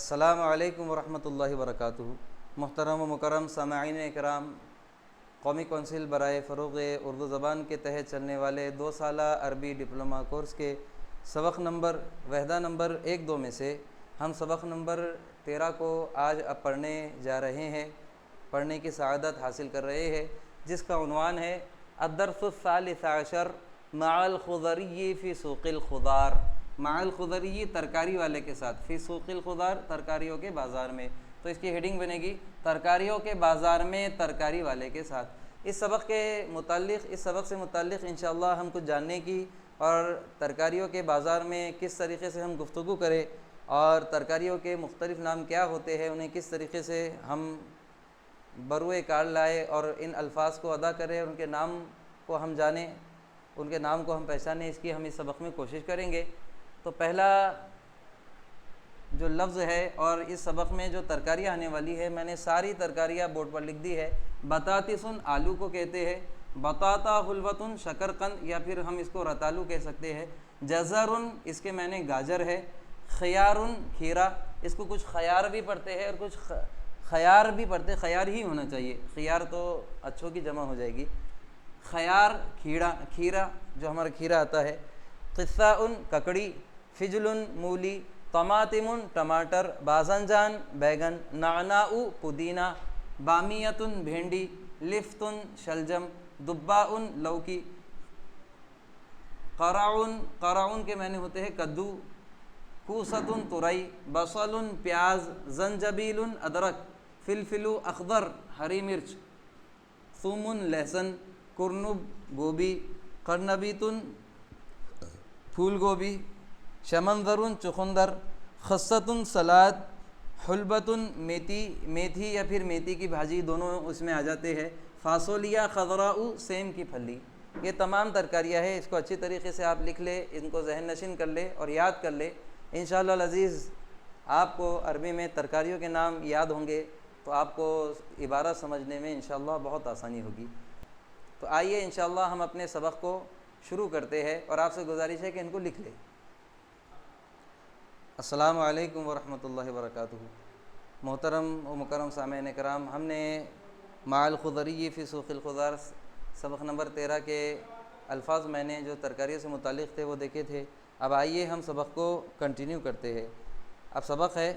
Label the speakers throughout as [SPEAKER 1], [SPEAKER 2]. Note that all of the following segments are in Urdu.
[SPEAKER 1] السلام علیکم ورحمۃ اللہ وبرکاتہ۔ محترم و مکرم سامعین اکرام، قومی کونسل برائے فروغ اردو زبان کے تحت چلنے والے 2 سالہ عربی ڈپلومہ کورس کے سبق نمبر وحدہ نمبر 1-2 میں سے ہم سبق نمبر 13 کو آج اب پڑھنے جا رہے ہیں، پڑھنے کی سعادت حاصل کر رہے ہیں، جس کا عنوان ہے الدرس الثالث عشر مع الخضری فی سوق الخضار۔ مع الخضری ترکاری والے کے ساتھ، فی سوق الخضار ترکاریوں کے بازار میں، تو اس کی ہیڈنگ بنے گی ترکاریوں کے بازار میں ترکاری والے کے ساتھ۔ اس سبق سے متعلق انشاءاللہ ہم کچھ جاننے کی اور ترکاریوں کے بازار میں کس طریقے سے ہم گفتگو کریں اور ترکاریوں کے مختلف نام کیا ہوتے ہیں، انہیں کس طریقے سے ہم بروئے کار لائے اور ان الفاظ کو ادا کریں، ان کے نام کو ہم جانیں، ان کے نام کو ہم پہچانیں، اس کی ہم اس سبق میں کوشش کریں گے۔ تو پہلا جو لفظ ہے اور اس سبق میں جو ترکاریاں آنے والی ہے، میں نے ساری ترکاریاں بورڈ پر لکھ دی ہے۔ بطاطسن آلو کو کہتے ہیں، بطاطا حلوتن شکرقند یا پھر ہم اس کو رتالو کہہ سکتے ہیں۔ جزرن اس کے معنی گاجر ہے۔ خیارن کھیرا، اس کو کچھ خیار بھی پڑھتے ہیں اور کچھ خیار بھی پڑھتے، خیار ہی ہونا چاہیے، خیار تو اچھوں کی جمع ہو جائے گی۔ خیار کھیرا جو ہمارا کھیرا آتا ہے۔ قصاءن ککڑی، فجلن مولی، طماطمن ٹماٹر، باذنجان بیگن، نعناء پودینہ، بامیۃن بھنڈی، لفتن شلجم، دباءن لوکی، قرعن کے معنی ہوتے ہیں کدو، کوستن ترئی، بصل پیاز، زنجبیل ادرک، فلفل اخضر ہری مرچ، ثوم لہسن، کرنب گوبھی، قرنبیتن پھول گوبھی، شمندرن چقندر، خستن سلاد، حلبتن میتھی یا پھر میتھی کی بھاجی، دونوں اس میں آ جاتے ہیں۔ فاصولیا خضراء سیم کی پھلی۔ یہ تمام ترکاریاں ہیں، اس کو اچھی طریقے سے آپ لکھ لیں، ان کو ذہن نشین کر لیں اور یاد کر لیں۔ انشاءاللہ العزیز آپ کو عربی میں ترکاریوں کے نام یاد ہوں گے تو آپ کو عبارت سمجھنے میں انشاءاللہ بہت آسانی ہوگی۔ تو آئیے انشاءاللہ ہم اپنے سبق کو شروع کرتے ہیں اور آپ سے گزارش ہے کہ ان کو لکھ لیں۔ السلام علیکم ورحمۃ اللہ وبرکاتہ۔ محترم و مکرم سامعین کرام، ہم نے مع الخضری فی سوق الخضار سبق نمبر 13 کے الفاظ میں نے جو ترکاریوں سے متعلق تھے وہ دیکھے تھے۔ اب آئیے ہم سبق کو کنٹینیو کرتے ہیں۔ اب سبق ہے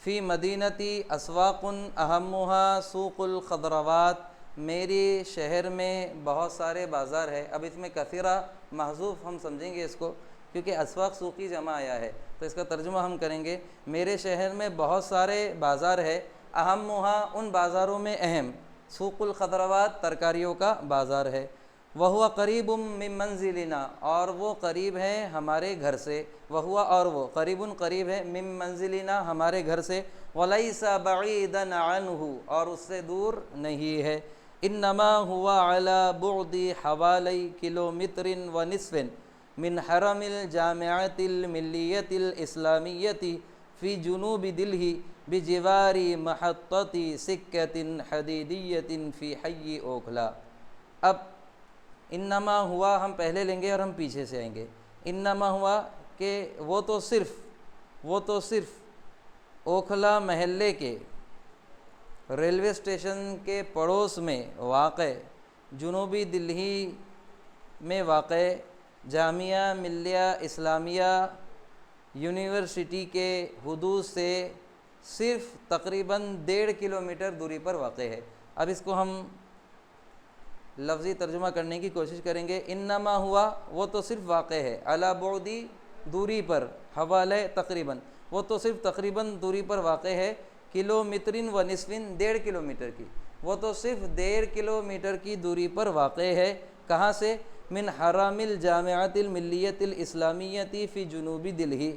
[SPEAKER 1] فی مدینتی اسواق اہمھا سوق الخضروات۔ میری شہر میں بہت سارے بازار ہے۔ اب اس میں کثیرہ محذوف ہم سمجھیں گے اس کو، کیونکہ اسواق سوقی جمع آیا ہے، تو اس کا ترجمہ ہم کریں گے میرے شہر میں بہت سارے بازار ہے، اہمھا ان بازاروں میں اہم، سوق الخضروات ترکاریوں کا بازار ہے، وہو قریب من منزلنا اور وہ قریب ہے ہمارے گھر سے، وہو اور وہ قریب قریب ہے، من منزلنا ہمارے گھر سے، ولیس بعیدا عنہ اور اس سے دور نہیں ہے، انما هو علی بعد حوالی کلومتر ونصف من حرم الجامعۃ الملیۃ الاسلامیۃ فی جنوب دلہی بجوار محطۃ سکۃ حدیدیۃ فی حی اوکھلا۔ اب انما ہوا ہم پہلے لیں گے اور ہم پیچھے سے آئیں گے۔ انما ہوا کہ وہ تو صرف اوکھلا محلے کے ریلوے اسٹیشن کے پڑوس میں واقع، جنوبی دلہی میں واقع جامعہ ملیہ اسلامیہ یونیورسٹی کے حدود سے صرف تقریباً 1.5 کلومیٹر دوری پر واقع ہے۔ اب اس کو ہم لفظی ترجمہ کرنے کی کوشش کریں گے۔ انما ہوا وہ تو صرف واقع ہے، علی بعدی دوری پر، حوالے تقریباً، وہ تو صرف تقریباً دوری پر واقع ہے، کلومتر و نصف 1.5 کلومیٹر کی، وہ تو صرف 1.5 کلومیٹر کی دوری پر واقع ہے۔ کہاں سے؟ من حرم الجامعۃ الملیۃ الاسلامیۃ فی جنوبی دلہی،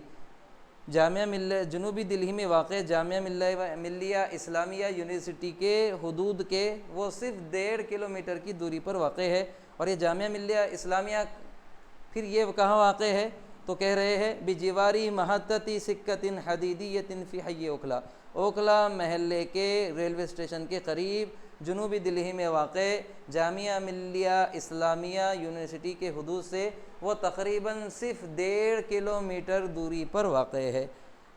[SPEAKER 1] جنوبی دلہی میں واقع جامعہ ملیہ اسلامیہ یونیورسٹی کے حدود کے وہ صرف 1.5 کلومیٹر کی دوری پر واقع ہے۔ اور یہ جامعہ ملیہ اسلامیہ پھر یہ کہاں واقع ہے؟ تو کہہ رہے ہیں بجواری محطۃ سکۃ حدیدیۃ فی حی اوکھلا، اوکھلا محلے کے ریلوے اسٹیشن کے قریب جنوبی دلہی میں واقع جامعہ ملیہ اسلامیہ یونیورسٹی کے حدود سے وہ تقریباً صرف 1.5 کلومیٹر دوری پر واقع ہے۔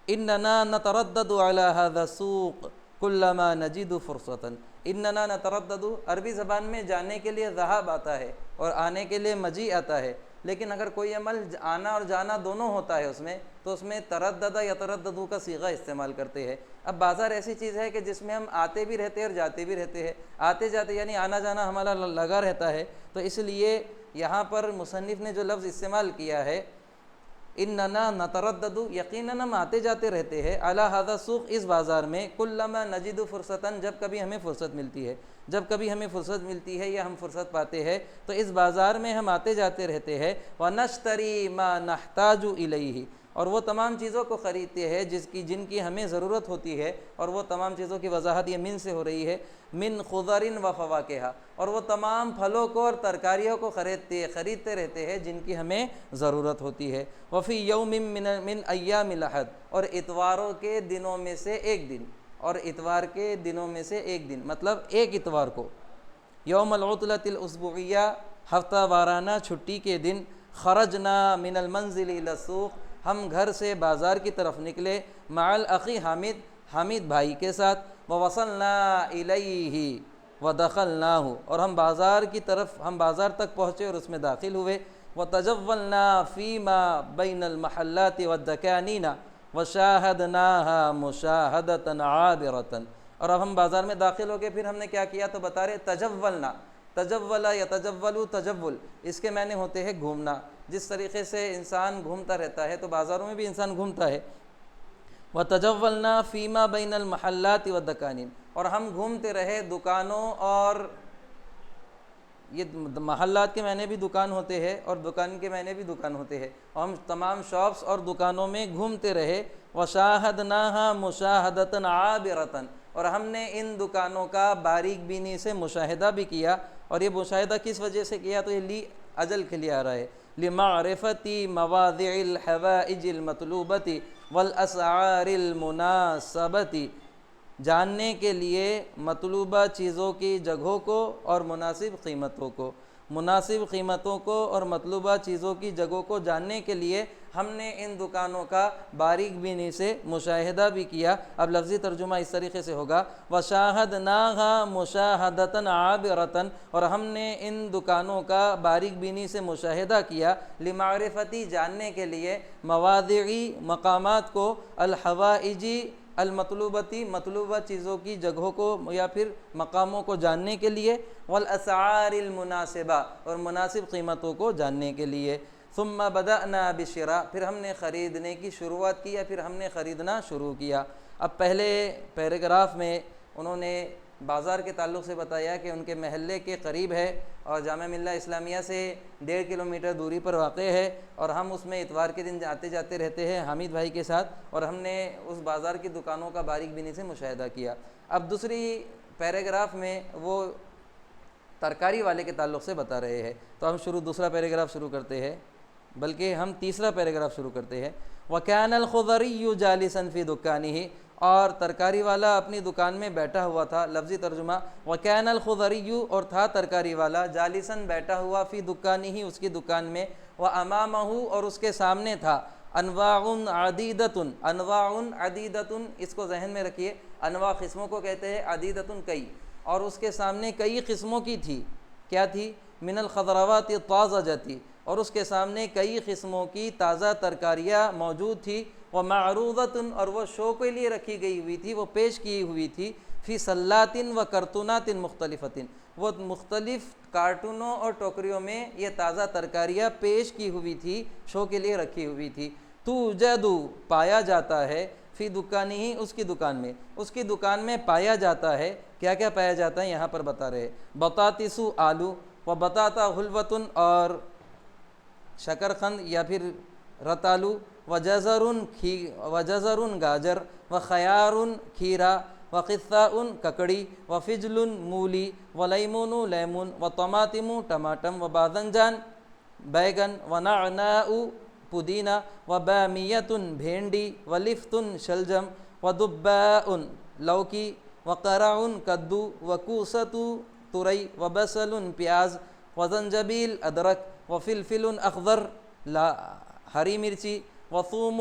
[SPEAKER 1] اننا نتردد علی هذا السوق کلما نجد فرصتا، اننا نتردد عربی زبان میں جانے کے لیے ذہاب آتا ہے اور آنے کے لیے مجیء آتا ہے، لیکن اگر کوئی عمل آنا اور جانا دونوں ہوتا ہے اس میں، تو اس میں تردد یتردد کا صیغہ استعمال کرتے ہیں۔ اب بازار ایسی چیز ہے کہ جس میں ہم آتے بھی رہتے ہیں اور جاتے بھی رہتے ہیں، آتے جاتے یعنی آنا جانا ہمارا لگا رہتا ہے، تو اس لیے یہاں پر مصنف نے جو لفظ استعمال کیا ہے اننا نتردد، یقیناً ہم آتے جاتے رہتے ہیں، علی ھذا السوق، اس بازار میں، کلما نجد فرصتاً، جب کبھی ہمیں فرصت ملتی ہے، جب کبھی ہمیں فرصت ملتی ہے یا ہم فرصت پاتے ہیں تو اس بازار میں ہم آتے جاتے رہتے ہیں۔ وَنَشْتَرِي مَا نَحْتَاجُ إِلَيْهِ، اور وہ تمام چیزوں کو خریدتے ہیں جن کی ہمیں ضرورت ہوتی ہے، اور وہ تمام چیزوں کی وضاحت یہ من سے ہو رہی ہے، من خضر و فواکہ، اور وہ تمام پھلوں کو اور ترکاریوں کو خریدتے رہتے ہیں جن کی ہمیں ضرورت ہوتی ہے۔ وفی یوم من ایام الاحد، اور اتواروں کے دنوں میں سے ایک دن، اور اتوار کے دنوں میں سے ایک دن مطلب ایک اتوار کو، یوم العطلۃ الاسبوعیہ، ہفتہ وارانہ چھٹی کے دن، خرجنا من المنزل الی السوق، ہم گھر سے بازار کی طرف نکلے، مع الاخی حامد، حامد بھائی کے ساتھ، ووصلنا الیہ ودخلناہ، اور ہم بازار تک پہنچے اور اس میں داخل ہوئے، وتجولنا فیما بین المحلات والدکانین وشاہدناہا مشاہدۃ عابرۃ، اور اب ہم بازار میں داخل ہو کے پھر ہم نے کیا کیا تو بتا رہے تجولنا، تجولا یتجول تجول، اس کے معنی ہوتے ہیں گھومنا، جس طریقے سے انسان گھومتا رہتا ہے تو بازاروں میں بھی انسان گھومتا ہے۔ وتجولنا فیما بین المحلات والدکانین، اور ہم گھومتے رہے دکانوں، اور یہ محلات کے معنی بھی دکان ہوتے ہیں اور دکان کے معنی بھی دکان ہوتے ہیں، اور ہم تمام شاپس اور دکانوں میں گھومتے رہے، وشاہدناہا مشاہدۃ عابرۃ، اور ہم نے ان دکانوں کا باریک بینی سے مشاہدہ بھی کیا، اور یہ مشاہدہ کس وجہ سے کیا تو یہ اجل کے لیے آ رہا ہے، لمعرفت مواضع الحوائج المطلوبۃ والاسعار المناسبۃ، جاننے کے لیے مطلوبہ چیزوں کی جگہوں کو اور مناسب قیمتوں کو اور مطلوبہ چیزوں کی جگہوں کو جاننے کے لیے ہم نے ان دکانوں کا باریک بینی سے مشاہدہ بھی کیا۔ اب لفظی ترجمہ اس طریقے سے ہوگا، وَشَاهَدْنَاهَا مُشَاهَدَةً عَابِرَةً، اور ہم نے ان دکانوں کا باریک بینی سے مشاہدہ کیا، لمعرفتی، جاننے کے لیے، مواضعی، مقامات کو، الحوائجی، المطلوبتی، مطلوبہ چیزوں کی جگہوں کو یا پھر مقاموں کو جاننے کے لیے، والاسعار المناسبہ، اور مناسب قیمتوں کو جاننے کے لیے۔ ثم بدأنا بالشراء، پھر ہم نے خریدنے کی شروعات کی یا پھر ہم نے خریدنا شروع کیا۔ اب پہلے پیراگراف میں انہوں نے بازار کے تعلق سے بتایا کہ ان کے محلے کے قریب ہے اور جامعہ ملیہ اسلامیہ سے 1.5 کلومیٹر دوری پر واقع ہے، اور ہم اس میں اتوار کے دن آتے جاتے رہتے ہیں حامد بھائی کے ساتھ، اور ہم نے اس بازار کی دکانوں کا باریک بینی سے مشاہدہ کیا۔ اب دوسری پیراگراف میں وہ ترکاری والے کے تعلق سے بتا رہے ہیں، تو ہم دوسرا پیراگراف شروع کرتے ہیں، بلکہ ہم تیسرا پیراگراف شروع کرتے ہیں۔ وَكَانَ الْخُضَرِيُّ جَالِسًا فِي دُكَّانِهِ، اور ترکاری والا اپنی دکان میں بیٹھا ہوا تھا۔ لفظی ترجمہ، وَكَانَ الْخُضَرِيُّ، اور تھا ترکاری والا، جالساً بیٹھا ہوا، فی دُكَّانِهِ، اس کی دکان میں، وَأَمَامَهُ، اور اس کے سامنے تھا، انواع عدیدۃ، انواع عدیدۃ، اس کو ذہن میں رکھیے، انواع قسموں کو کہتے ہیں، عدیدۃ کئی، اور اس کے سامنے کئی قسموں کی تھی، کیا تھی؟ من الخضروات الطازجۃ، اور اس کے سامنے کئی قسموں کی تازہ ترکاریاں موجود تھی، ومعروضۃ، اور وہ شو کے لیے رکھی گئی ہوئی تھی، وہ پیش کی ہوئی تھی، فی سلات و کرتونات مختلفۃ، وہ مختلف کارٹونوں اور ٹوکریوں میں یہ تازہ ترکاریاں پیش کی ہوئی تھی، شو کے لیے رکھی ہوئی تھی۔ توجد، پایا جاتا ہے، فی دکانہ، اس کی دکان میں، اس کی دکان میں پایا جاتا ہے، کیا کیا پایا جاتا ہے یہاں پر بتا رہے، بطاطس، آلو، و بطاطا حلوۃ، اور شکرخند یا پھر رتالو، وجزر، گاجر، وخیار، کھیرا، وقثاء، ککڑی، وفجل، مولی، ولیمون، لیمون، وطماطم، ٹماٹم، وباذنجان، بیگن، ونعناء، پودینہ، وبامیۃ، بھینڈی، ولفت، شلجم، ودباء، لوکی، وقرع، کدو، وکوسۃ، ترئی، وبصل، پیاز، وزنجبیل، ادرک، وفلفل اخضر، ہری مرچی، وثوم،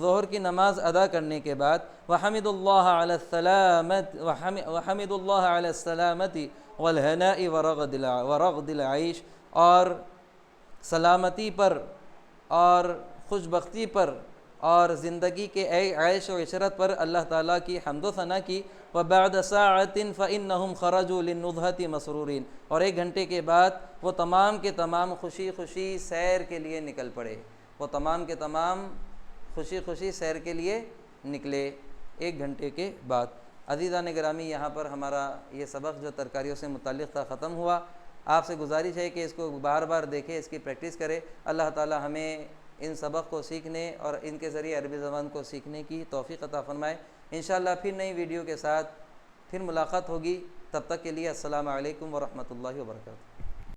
[SPEAKER 1] ظہر کی نماز ادا کرنے کے بعد وحمد اللہ علی السلامت وحمد اللہ علی السلامت والہناء ورغد العیش، اور سلامتی پر اور خوش بختی پر اور زندگی کے عیش و عشرت پر اللہ تعالیٰ کی حمد و ثنا کی۔ وَبَعْدَ سَاعَةٍ فَإِنَّهُمْ خَرَجُوا لِلنُّضْحَةِ مَسْرُورِينَ، اور ایک گھنٹے کے بعد وہ تمام کے تمام خوشی خوشی سیر کے لیے نکل پڑے، وہ تمام کے تمام خوشی خوشی سیر کے لیے نکلے ایک گھنٹے کے بعد۔ عزیزان گرامی، یہاں پر ہمارا یہ سبق جو ترکاریوں سے متعلق تھا ختم ہوا۔ آپ سے گزارش ہے کہ اس کو بار بار دیکھیں، اس کی پریکٹس کرے۔ اللہ تعالی ہمیں ان سبق کو سیکھنے اور ان کے ذریعے عربی زبان کو سیکھنے کی توفیق عطا فرمائے۔ انشاءاللہ پھر نئی ویڈیو کے ساتھ پھر ملاقات ہوگی، تب تک کے لیے السلام علیکم ورحمۃ اللہ وبرکاتہ۔